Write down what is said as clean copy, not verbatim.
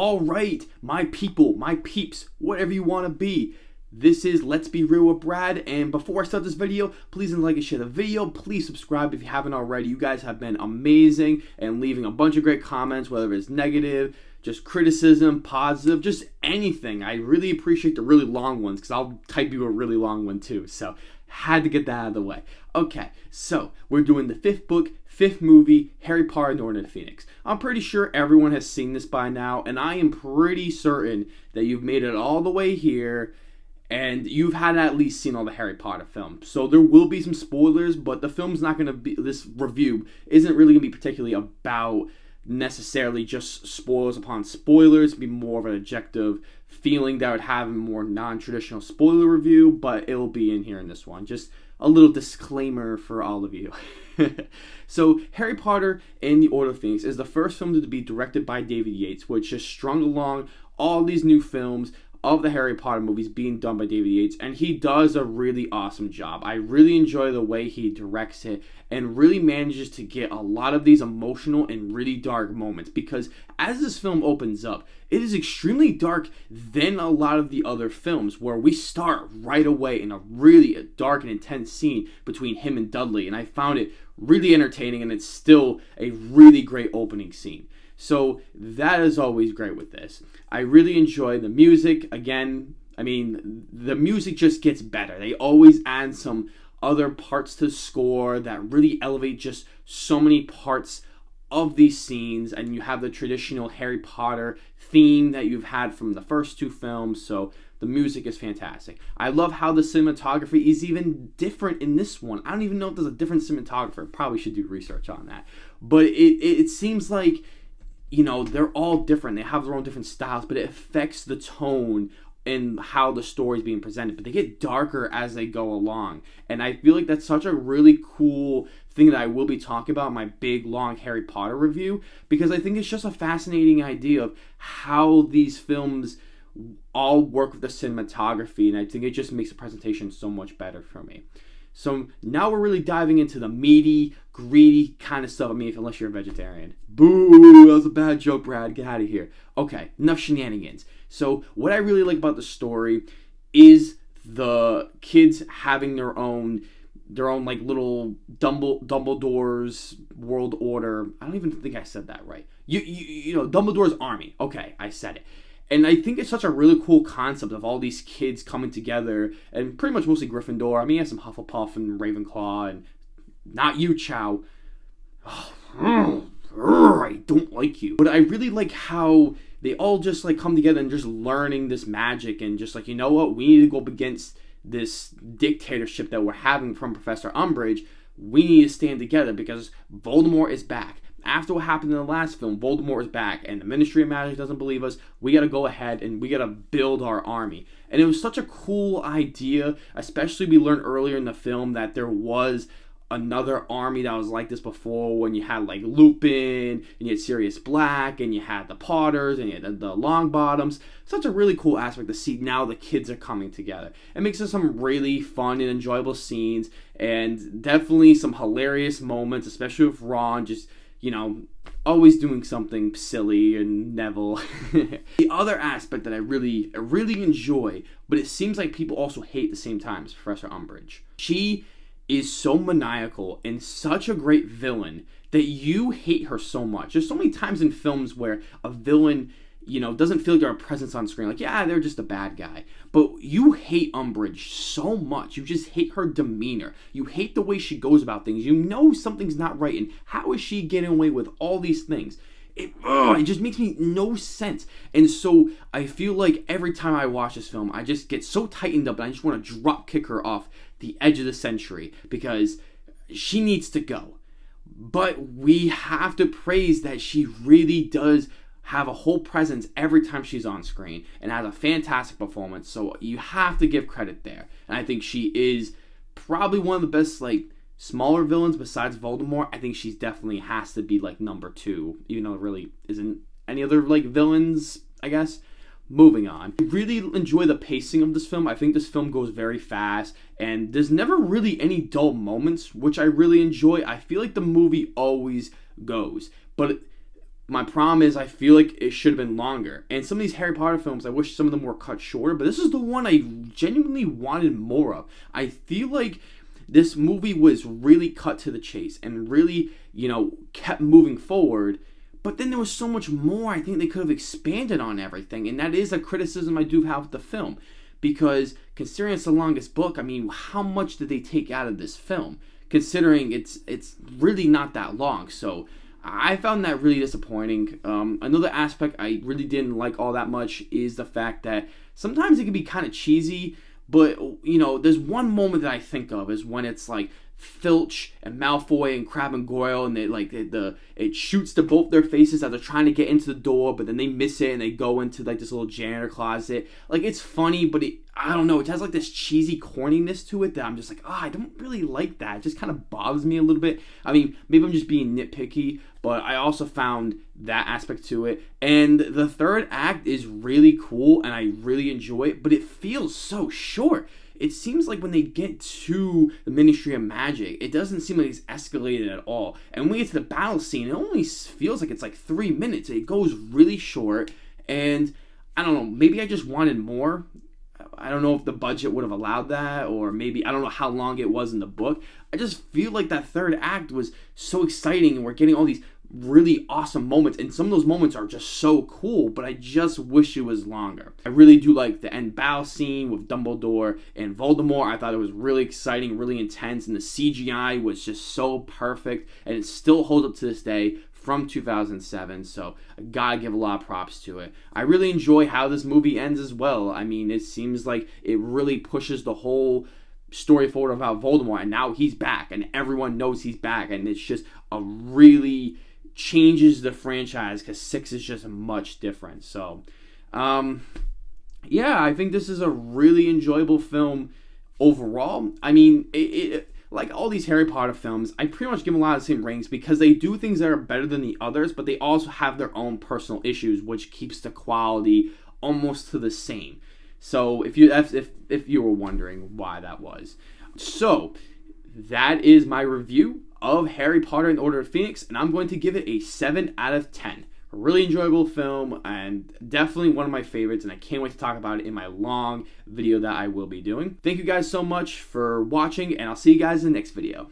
All right, my people, my peeps, whatever you want to be. This is Let's Be Real with Brad, and before I start this video, please like and share the video. Please subscribe if you haven't already. You guys have been amazing and leaving a bunch of great comments, whether it's negative, just criticism, positive, just anything. I really appreciate the really long ones because I'll type you a really long one too. So had to get that out of the way. Okay, so we're doing the fifth book, fifth movie, Harry Potter and the Order of the Phoenix. I'm pretty sure everyone has seen this by now, and I am pretty certain that you've made it all the way here and you've had at least seen all the Harry Potter films. So there will be some spoilers, but the film's not going to be, this review isn't really going to be particularly about necessarily just spoilers upon spoilers. It'll be more of an objective feeling that I would have in a more non-traditional spoiler review, but it'll be in here in this one. Just a little disclaimer for all of you. So, Harry Potter and the Order of the Phoenix is the first film to be directed by David Yates, which has strung along all these new films of the Harry Potter movies being done by David Yates, and he does a really awesome job. I really enjoy the way he directs it and really manages to get a lot of these emotional and really dark moments, because as this film opens up, it is extremely dark than a lot of the other films, where we start right away in a really dark and intense scene between him and Dudley, and I found it really entertaining, and it's still a really great opening scene. So that is always great with this. I really enjoy the music. Again, I mean, the music just gets better. They always add some other parts to the score that really elevate just so many parts of these scenes. And you have the traditional Harry Potter theme that you've had from the first two films. So the music is fantastic. I love how the cinematography is even different in this one. I don't even know if there's a different cinematographer. Probably should do research on that. But it seems like, you know, they're all different. They have their own different styles, but it affects the tone and how the story is being presented. But they get darker as they go along. And I feel like that's such a really cool thing that I will be talking about in my big, long Harry Potter review, because I think it's just a fascinating idea of how these films all work with the cinematography. And I think it just makes the presentation so much better for me. So now we're really diving into the meaty, greedy kind of stuff. I mean, unless you're a vegetarian. Boo, that was a bad joke, Brad. Get out of here. Okay, enough shenanigans. So what I really like about the story is the kids having their own like little Dumbledore's world order. I don't even think I said that right. You know, Dumbledore's army. Okay, I said it. And I think it's such a really cool concept of all these kids coming together, and pretty much mostly Gryffindor. I mean, you have some Hufflepuff and Ravenclaw, and not you, Chow. I don't like you. But I really like how they all just like come together and just learning this magic, and just like, you know what, we need to go up against this dictatorship that we're having from Professor Umbridge. We need to stand together because Voldemort is back. After what happened in the last film, Voldemort is back, and the Ministry of Magic doesn't believe us. We got to go ahead and we got to build our army. And it was such a cool idea, especially we learned earlier in the film that there was another army that was like this before, when you had like Lupin, and you had Sirius Black, and you had the Potters, and you had the Longbottoms. Such a really cool aspect to see now the kids are coming together. It makes it some really fun and enjoyable scenes, and definitely some hilarious moments, especially with Ron just, you know, always doing something silly, and Neville. The other aspect that I really enjoy, but it seems like people also hate at the same time, is Professor Umbridge. She is so maniacal and such a great villain that you hate her so much. There's so many times in films where a villain, you know, doesn't feel like they're a presence on screen. Like, yeah, they're just a bad guy. But you hate Umbridge so much. You just hate her demeanor. You hate the way she goes about things. You know something's not right. And how is she getting away with all these things? It just makes me no sense. And so I feel like every time I watch this film, I just get so tightened up and I just want to drop kick her off the edge of the century, because she needs to go. But we have to praise that she really does have a whole presence every time she's on screen and has a fantastic performance. So you have to give credit there. And I think she is probably one of the best, like, smaller villains besides Voldemort. I think she's definitely has to be like number 2, even though it really isn't any other like villains, I guess. Moving on. I really enjoy the pacing of this film. I think this film goes very fast, and there's never really any dull moments, which I really enjoy. I feel like the movie always goes. But My problem is I feel like it should have been longer. And some of these Harry Potter films, I wish some of them were cut shorter, but this is the one I genuinely wanted more of. I feel like this movie was really cut to the chase and really, kept moving forward. But then there was so much more. I think they could have expanded on everything. And that is a criticism I do have with the film. Because considering it's the longest book, I mean, how much did they take out of this film? Considering it's really not that long. So I found that really disappointing. Another aspect I really didn't like all that much is the fact that sometimes it can be kind of cheesy. But, there's one moment that I think of is when it's like Filch and Malfoy and Crabbe and Goyle, and it shoots to both their faces as they're trying to get into the door, but then they miss it and they go into like this little janitor closet. Like, it's funny, but I don't know, it has like this cheesy corniness to it that I'm just like, I don't really like that. It just kind of bothers me a little bit. I mean, maybe I'm just being nitpicky, but I also found that aspect to it. And the third act is really cool and I really enjoy it, but it feels so short. It seems like when they get to the Ministry of Magic, it doesn't seem like it's escalated at all. And when we get to the battle scene, it only feels like it's like 3 minutes. It goes really short, and I don't know, maybe I just wanted more. I don't know if the budget would have allowed that, or maybe, I don't know how long it was in the book. I just feel like that third act was so exciting, and we're getting all these really awesome moments, and some of those moments are just so cool, but I just wish it was longer. I really do like the end battle scene with Dumbledore and Voldemort. I thought it was really exciting, really intense, and the CGI was just so perfect, and it still holds up to this day from 2007, so I gotta give a lot of props to it. I really enjoy how this movie ends as well. I mean, it seems like it really pushes the whole story forward about Voldemort, and now he's back, and everyone knows he's back, and it's just a really changes the franchise because 6 is just much different. So, yeah, I think this is a really enjoyable film overall. I mean, it like all these Harry Potter films, I pretty much give them a lot of the same ratings because they do things that are better than the others, but they also have their own personal issues, which keeps the quality almost to the same. So, if you were wondering why that was, so that is my review of Harry Potter and the Order of Phoenix, and I'm going to give it a 7 out of 10. A really enjoyable film, and definitely one of my favorites, and I can't wait to talk about it in my long video that I will be doing. Thank you guys so much for watching, and I'll see you guys in the next video.